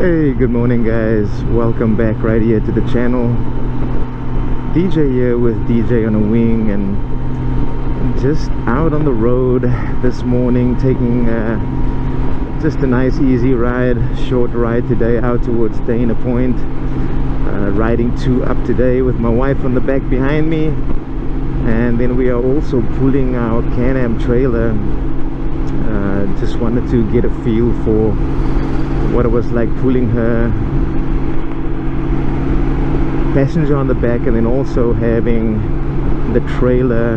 Hey, good morning guys, welcome back right here to the channel. DJ here with DJ on a Wing, and just out on the road this morning, taking just a nice easy ride, short ride today out towards Dana Point. Riding 2 up today with my wife on the back behind me, and then we are also pulling our Can Am trailer. Just wanted to get a feel for what it was like pulling her passenger on the back and then also having the trailer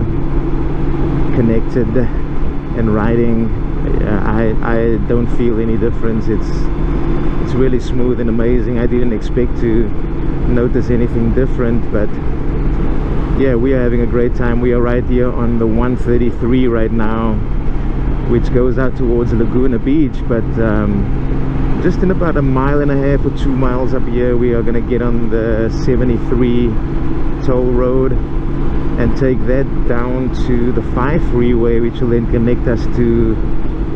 connected and riding. I don't feel any difference. It's really smooth and amazing. I didn't expect to notice anything different, but yeah, we are having a great time. We are right here on the 133 right now, which goes out towards Laguna Beach, but just in about 1.5 miles or 2 miles up here, we are going to get on the 73 toll road and take that down to the 5 freeway, which will then connect us to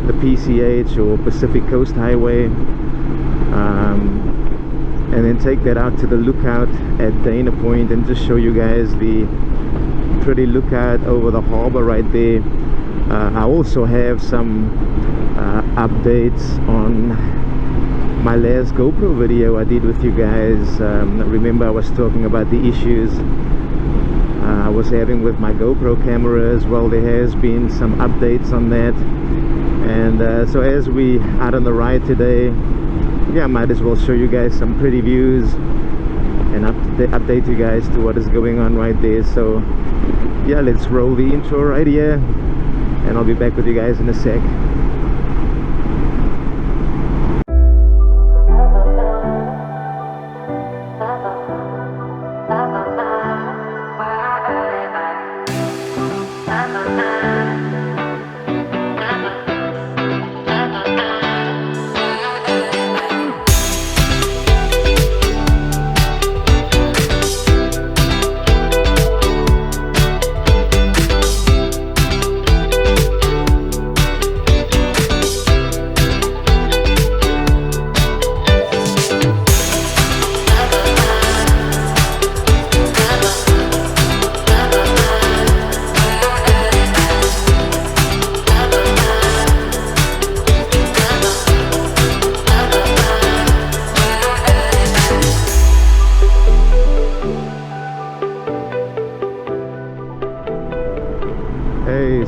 the PCH or Pacific Coast Highway, and then take that out to the lookout at Dana Point and just show you guys the pretty lookout over the harbor right there. I also have some updates on my last GoPro video I did with you guys. Remember, I was talking about the issues I was having with my GoPro camera as well. There has been some updates on that, and so as we out on the ride today, yeah, I might as well show you guys some pretty views and update you guys to what is going on right there. So yeah, let's roll the intro right here, and I'll be back with you guys in a sec.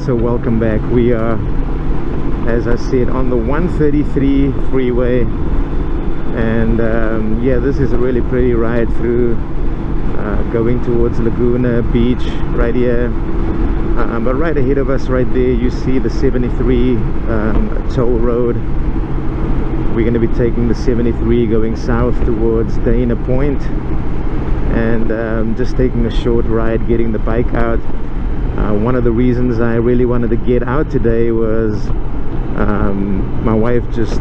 So welcome back. We are, as I said, on the 133 freeway, and yeah, this is a really pretty ride through going towards Laguna Beach right here, but right ahead of us right there you see the 73 toll road. We're going to be taking the 73 going south towards Dana Point, and just taking a short ride, getting the bike out. One of the reasons I really wanted to get out today was my wife just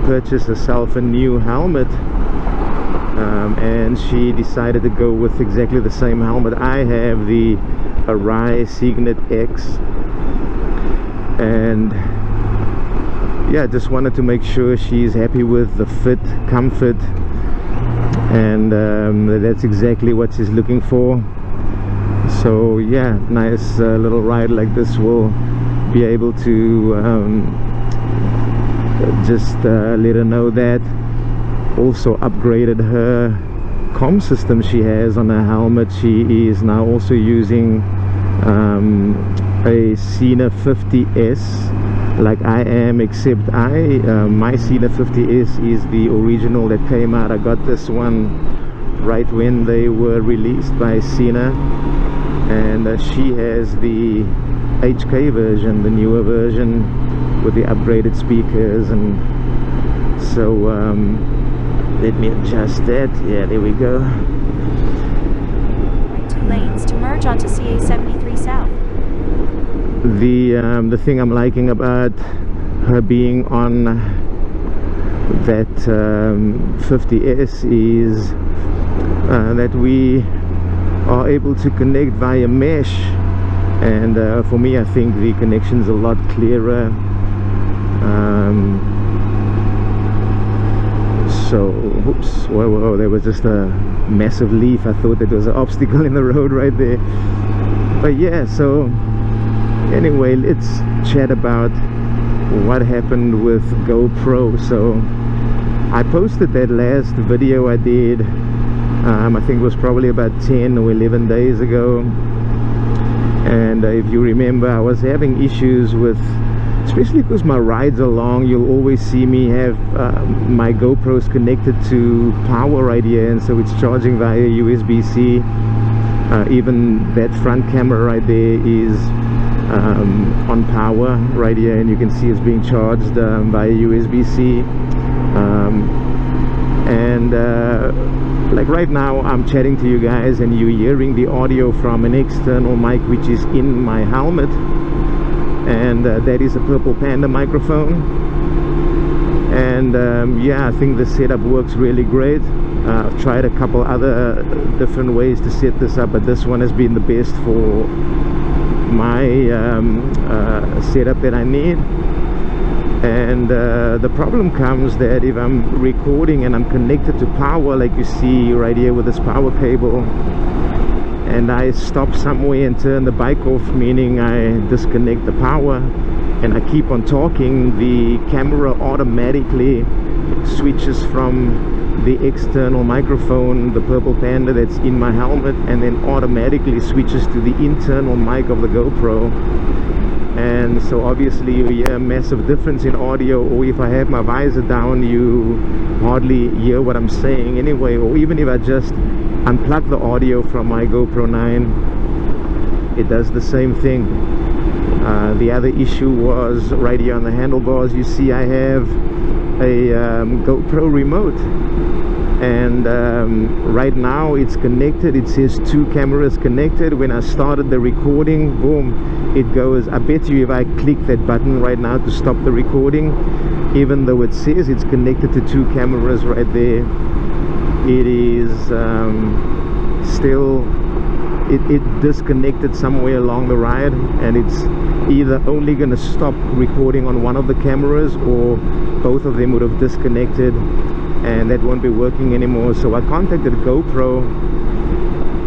purchased herself a new helmet, and she decided to go with exactly the same helmet I have, the Arai Signet X, and yeah, just wanted to make sure she's happy with the fit, comfort, and that's exactly what she's looking for. So yeah, nice little ride like this will be able to just let her know that. Also upgraded her comm system she has on her helmet. She is now also using a Sena 50S like I am, except my Sena 50S is the original that came out. I got this one right when they were released by Sena, and she has the HK version, the newer version with the upgraded speakers. And so let me adjust that. Yeah, there we go. 2 lanes to merge onto CA 73 South. The thing I'm liking about her being on that 50S is that we are able to connect via mesh, and for me, I think the connection's a lot clearer. So, whoops, whoa, there was just a massive leaf. I thought there was an obstacle in the road right there. But yeah, so anyway, let's chat about what happened with GoPro. So I posted that last video I did, I think it was probably about 10 or 11 days ago. And if you remember, I was having issues with, especially because my rides are long, you'll always see me have my GoPros connected to power right here, and so it's charging via USB-C. Even that front camera right there is on power right here, and you can see it's being charged via USB-C. Like right now I'm chatting to you guys and you're hearing the audio from an external mic which is in my helmet, and that is a purple Panda microphone. And yeah, I think the setup works really great. I've tried a couple other different ways to set this up, but this one has been the best for my setup that I need. And the problem comes that if I'm recording and I'm connected to power, like you see right here with this power cable, and I stop somewhere and turn the bike off, meaning I disconnect the power, and I keep on talking, the camera automatically switches from the external microphone, the purple Panda that's in my helmet, and then automatically switches to the internal mic of the GoPro. And so obviously you hear a massive difference in audio, or if I have my visor down you hardly hear what I'm saying anyway, or even if I just unplug the audio from my GoPro 9, it does the same thing. The other issue was right here on the handlebars. You see I have a GoPro remote, and right now it's connected. It says 2 cameras connected. When I started the recording, boom, it goes. I bet you if I click that button right now to stop the recording, even though it says it's connected to 2 cameras right there, it is still it disconnected somewhere along the ride, and it's either only going to stop recording on one of the cameras, or both of them would have disconnected and that won't be working anymore. So I contacted GoPro,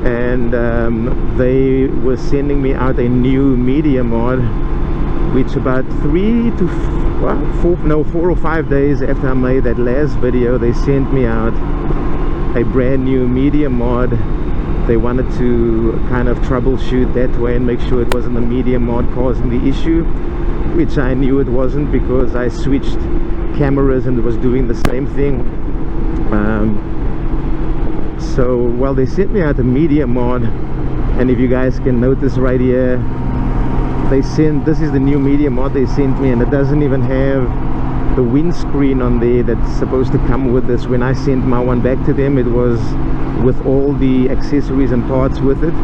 and they were sending me out a new media mod, which about 4 or 5 days after I made that last video, they sent me out a brand new media mod. They wanted to kind of troubleshoot that way and make sure it wasn't the media mod causing the issue, which I knew it wasn't, because I switched cameras and it was doing the same thing. So well, they sent me out a media mod, and if you guys can notice right here, this is the new media mod they sent me, and it doesn't even have the windscreen on there that's supposed to come with this. When I sent my one back to them, it was with all the accessories and parts with it,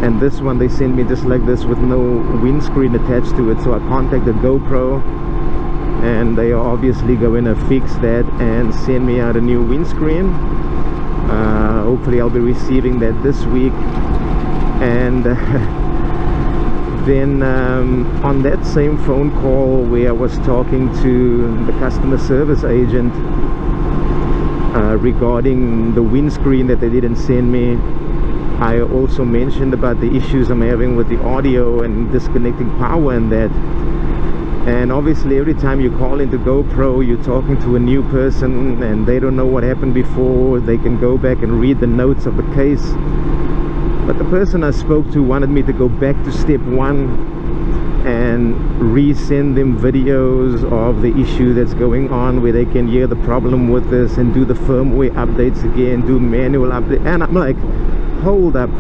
and this one they sent me just like this with no windscreen attached to it. So I contacted GoPro, and they are obviously going to fix that and send me out a new windscreen. Hopefully I'll be receiving that this week. And then on that same phone call where I was talking to the customer service agent regarding the windscreen that they didn't send me, I also mentioned about the issues I'm having with the audio and disconnecting power and that. And obviously every time you call into GoPro, you're talking to a new person and they don't know what happened before. They can go back and read the notes of the case. But the person I spoke to wanted me to go back to step 1 and resend them videos of the issue that's going on, where they can hear the problem with this and do the firmware updates again, do manual update. And I'm like, hold up,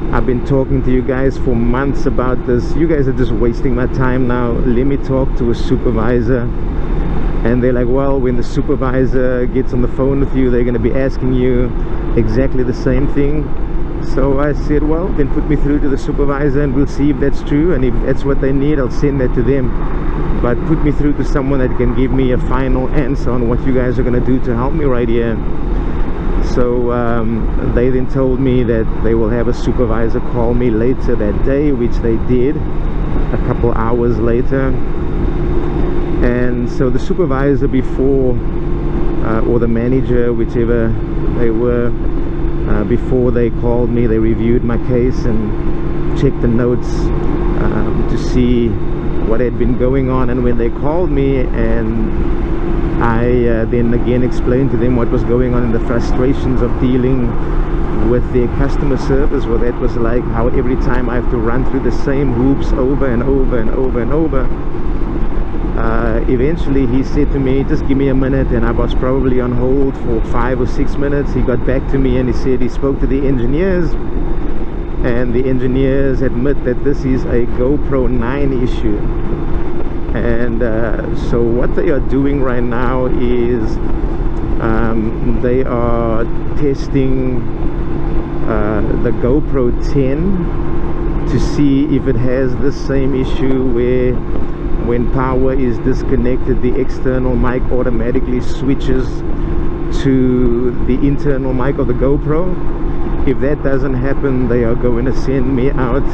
I've been talking to you guys for months about this. You guys are just wasting my time now. Let me talk to a supervisor. And they're like, well, when the supervisor gets on the phone with you, they're going to be asking you exactly the same thing. So I said, well, then put me through to the supervisor and we'll see if that's true, and if that's what they need, I'll send that to them. But put me through to someone that can give me a final answer on what you guys are going to do to help me right here. So they then told me that they will have a supervisor call me later that day, which they did a couple hours later. And so the supervisor, before or the manager, whichever they were. Before they called me, they reviewed my case and checked the notes to see what had been going on. And when they called me, and I then again explained to them what was going on and the frustrations of dealing with their customer service, well, that was like how every time I have to run through the same hoops over and over and over and over. Eventually he said to me, just give me a minute, and I was probably on hold for 5 or 6 minutes. He got back to me and he said he spoke to the engineers, and the engineers admit that this is a GoPro 9 issue. And so what they are doing right now is they are testing the GoPro 10 to see if it has the same issue where when power is disconnected, the external mic automatically switches to the internal mic of the GoPro. If that doesn't happen, they are going to send me out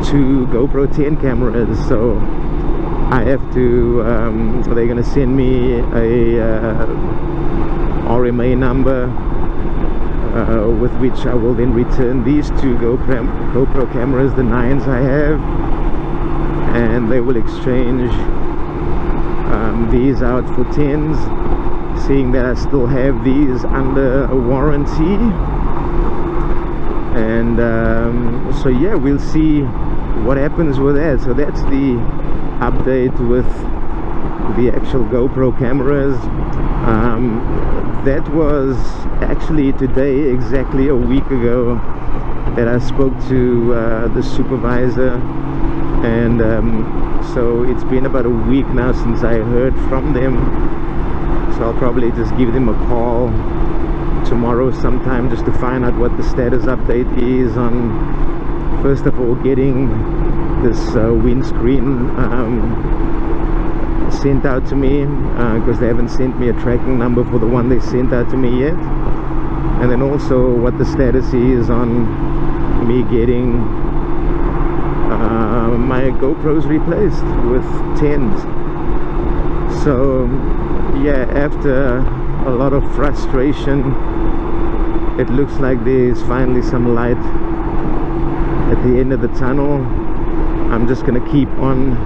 2 GoPro 10 cameras. So I have to, they're going to send me a RMA number with which I will then return these 2 GoPro cameras, the 9s I have, and they will exchange these out for 10s, seeing that I still have these under a warranty. And so yeah, we'll see what happens with that. So that's the update with the actual GoPro cameras. That was actually today, exactly a week ago, that I spoke to the supervisor, and so it's been about a week now since I heard from them. So I'll probably just give them a call tomorrow sometime just to find out what the status update is on, first of all, getting this windscreen sent out to me, because they haven't sent me a tracking number for the one they sent out to me yet, and then also what the status is on me getting my GoPros replaced with 10s. So yeah, after a lot of frustration, it looks like there's finally some light at the end of the tunnel. I'm just gonna keep on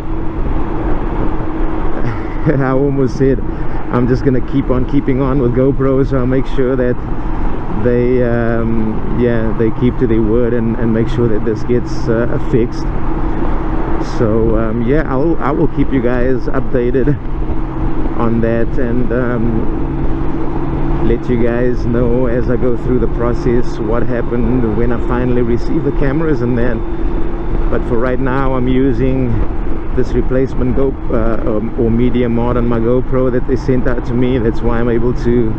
I almost said I'm just gonna keep on keeping on with GoPro, so I'll make sure that they yeah, they keep to their word and make sure that this gets fixed. So yeah, I will keep you guys updated on that, and let you guys know as I go through the process what happened when I finally received the cameras and that. But for right now, I'm using this replacement or media mod on my GoPro that they sent out to me. That's why I'm able to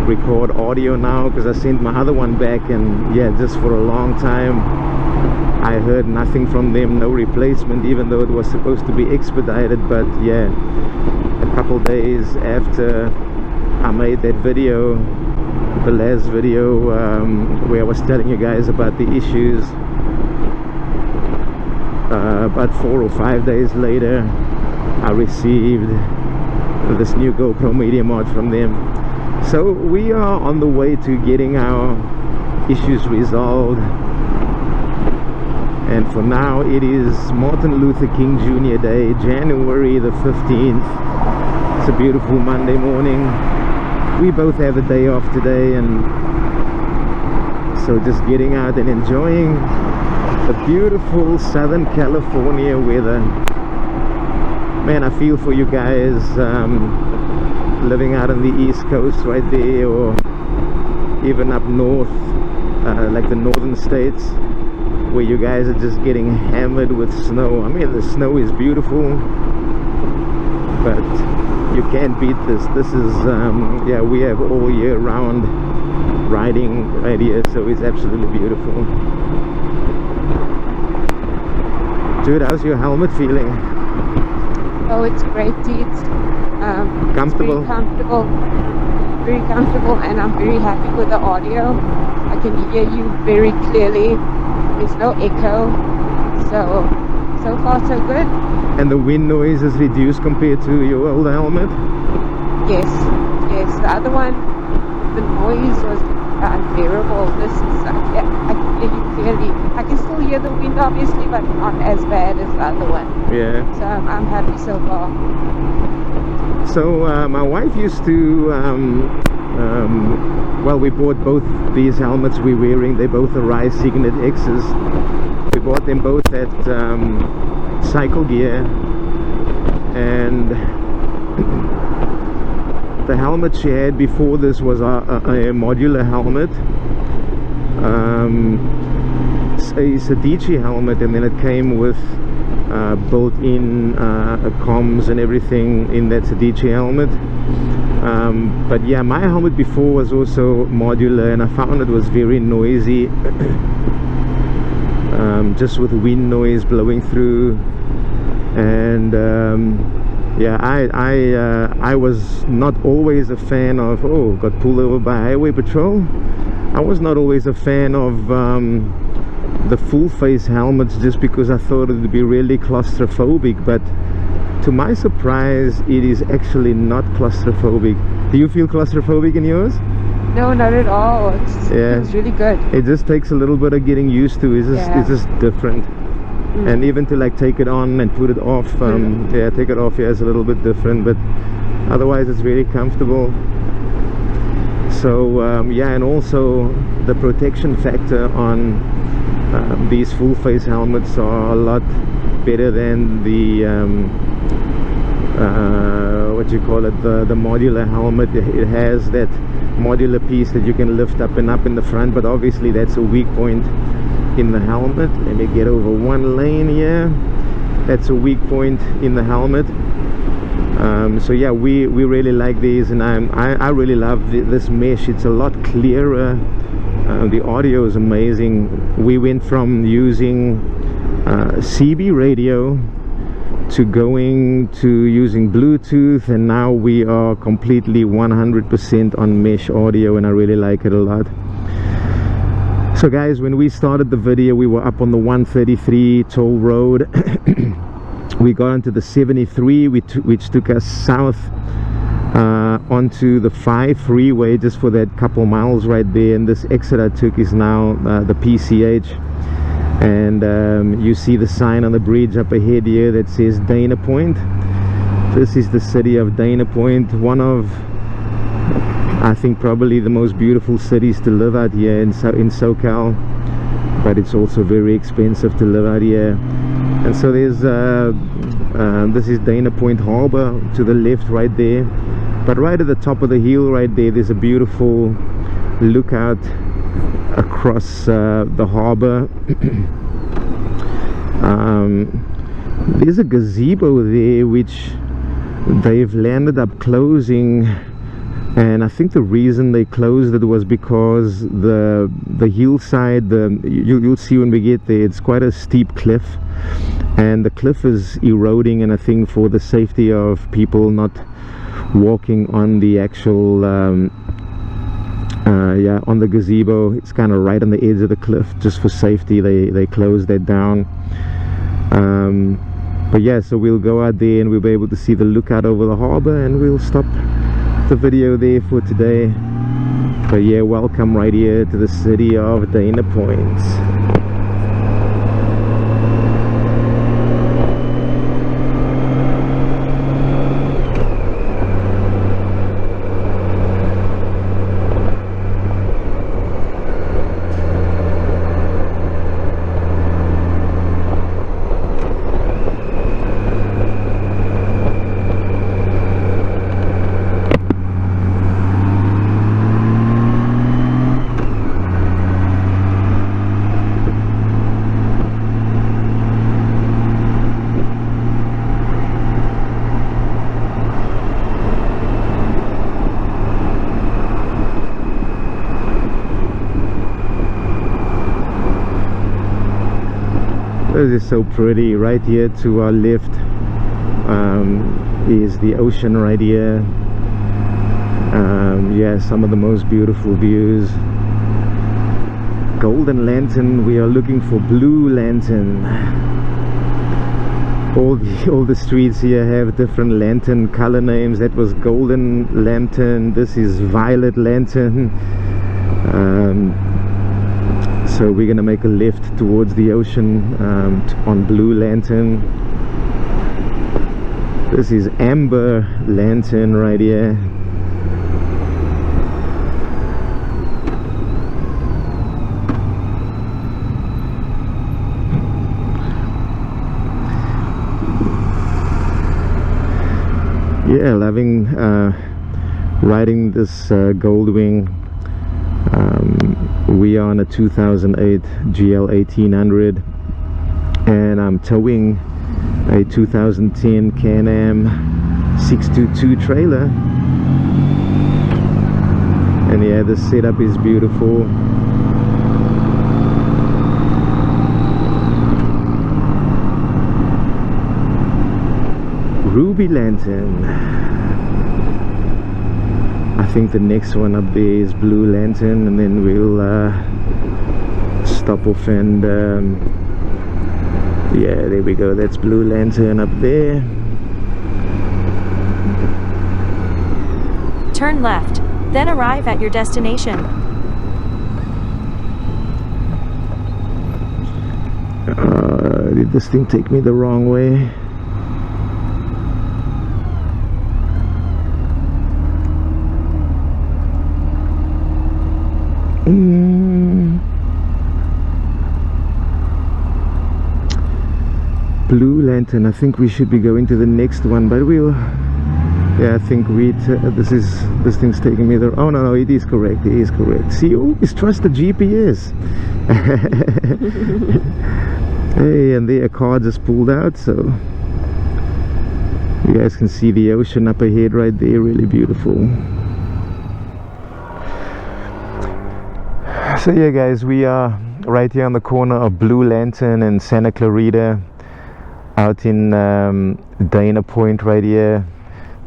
record audio now, because I sent my other one back, and yeah, just for a long time I heard nothing from them, no replacement, even though it was supposed to be expedited. But yeah, a couple days after I made that video, the last video where I was telling you guys about the issues, about 4 or 5 days later, I received this new GoPro media mod from them. So we are on the way to getting our issues resolved, and for now it is Martin Luther King Jr. Day, January the 15th. It's a beautiful Monday morning. We both have a day off today, and so just getting out and enjoying the beautiful Southern California weather. Man, I feel for you guys living out on the East Coast right there, or even up north, like the northern states, where you guys are just getting hammered with snow. I mean, the snow is beautiful, but you can't beat this. This is yeah, we have all year round riding right here, so it's absolutely beautiful. Dude, how's your helmet feeling? Oh, it's great, dude. Comfortable? It's very comfortable, and I'm very happy with the audio. I can hear you very clearly. There's no echo, so far so good. And the wind noise is reduced compared to your old helmet? Yes, the other one, the noise was unbearable. This is, I can hear you clearly. I can still hear the wind, obviously, but not as bad as the other one. Yeah. So I'm happy so far. So my wife used to, well, we bought both these helmets we're wearing. They're both Arai Signet X's. We bought them both at Cycle Gear, and the helmet she had before this was a modular helmet, a Sedici helmet, and then it came with built-in comms and everything in that Sedici helmet. But yeah, my helmet before was also modular, and I found it was very noisy, just with wind noise blowing through. And yeah, I was not always a fan of, got pulled over by highway patrol. I was not always a fan of the full face helmets, just because I thought it would be really claustrophobic. But to my surprise, it is actually not claustrophobic. Do you feel claustrophobic in yours? No, not at all. It's really good. It just takes a little bit of getting used to. It's just different. And even to like take it on and put it off, yeah, take it off, yeah, is a little bit different, but otherwise it's very comfortable. So yeah, and also the protection factor on these full face helmets are a lot better than the what you call it, the modular helmet. It has that modular piece that you can lift up and up in the front, but obviously that's a weak point in the helmet. Let me get over one lane here. That's a weak point in the helmet. So yeah, we really like these, and I really love this mesh. It's a lot clearer. The audio is amazing. We went from using CB radio to going to using Bluetooth, and now we are completely 100% on mesh audio, and I really like it a lot. So guys, when we started the video, we were up on the 133 toll road. We got onto the 73, which took us south onto the 5 freeway, just for that couple miles right there. And this exit I took is now the PCH. And you see the sign on the bridge up ahead here that says Dana Point. This is the city of Dana Point, one of, I think, probably the most beautiful cities to live out here in SoCal, but it's also very expensive to live out here. And so there's this is Dana Point Harbor to the left right there, but right at the top of the hill right there, there's a beautiful lookout across the harbor. There's a gazebo there which they've landed up closing, and I think the reason they closed it was because the hillside, you'll see when we get there, it's quite a steep cliff, and the cliff is eroding, and I think for the safety of people not walking on the actual yeah, on the gazebo, it's kind of right on the edge of the cliff. Just for safety, they closed that down. But yeah, so we'll go out there and we'll be able to see the lookout over the harbor, and we'll stop the video there for today. But yeah, welcome right here to the city of Dana Point. This is so pretty. Right here to our left is the ocean right here. Yeah, some of the most beautiful views. Golden lantern. We are looking for blue lantern. all the streets here have different lantern color names. That was golden lantern, this is violet lantern. So we're gonna make a left towards the ocean on blue lantern. This is amber lantern right here. Yeah, loving riding this Goldwing. We are on a 2008 GL 1800 and I'm towing a 2010 Can Am 622 trailer, and yeah, the setup is beautiful. Ruby lantern. I think the next one up there is blue lantern, and then we'll stop off and yeah, there we go, that's blue lantern up there. Turn left, then arrive at your destination. Did this thing take me the wrong way? Blue lantern. I think we should be going to the next one, but we'll, yeah, I think this thing's taking me there. Oh no, it is correct, it is correct. See, always trust the GPS. Hey, and there a car just pulled out, so you guys can see the ocean up ahead right there, really beautiful. So yeah guys, we are right here on the corner of Blue Lantern and Santa Clarita, out in Dana Point right here,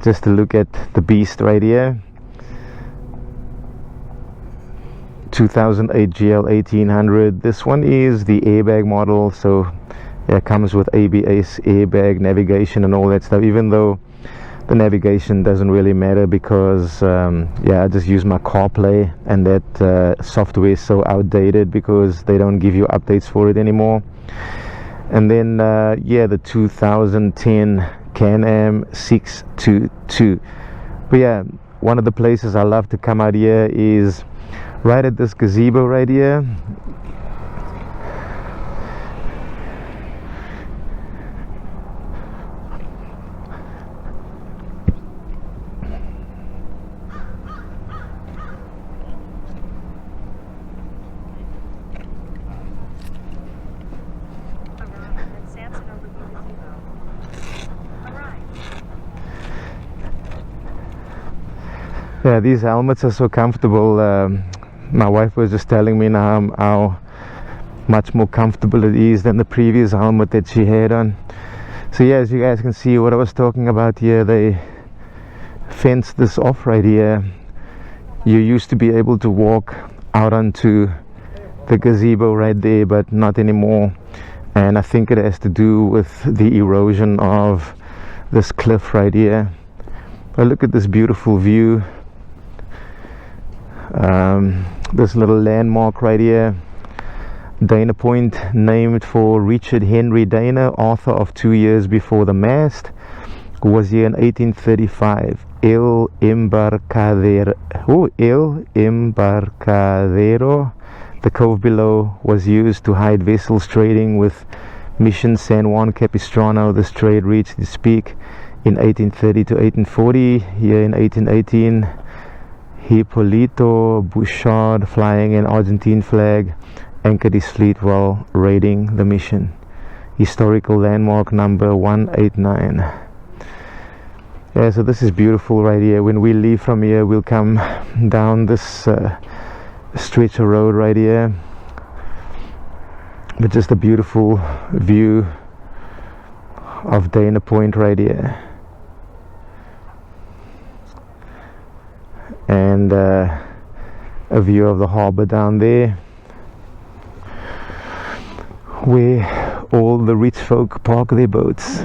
just to look at the beast right here. 2008 GL 1800. This one is the airbag model, so yeah, it comes with ABS, airbag, navigation and all that stuff, even though the navigation doesn't really matter because yeah, I just use my CarPlay, and that software is so outdated because they don't give you updates for it anymore. And then yeah, the 2010 Can Am 622. But yeah, one of the places I love to come out here is right at this gazebo right here. Yeah, these helmets are so comfortable. My wife was just telling me now how much more comfortable it is than the previous helmet that she had on. So yeah, as you guys can see, what I was talking about here, they fenced this off right here. You used to be able to walk out onto the gazebo right there, but not anymore. And I think it has to do with the erosion of this cliff right here. But look at this beautiful view. This little landmark right here, Dana Point, named for Richard Henry Dana, author of 2 Years Before the Mast, was here in 1835. El Embarcadero. The cove below was used to hide vessels trading with Mission San Juan Capistrano. This trade reached its peak in 1830 to 1840. Here in 1818, Hipólito Bouchard, flying an Argentine flag, anchored his fleet while raiding the mission. Historical landmark number 189. Yeah, so this is beautiful right here. When we leave from here, we'll come down this stretch of road right here, but just a beautiful view of Dana Point right here. And a view of the harbor down there, where all the rich folk park their boats.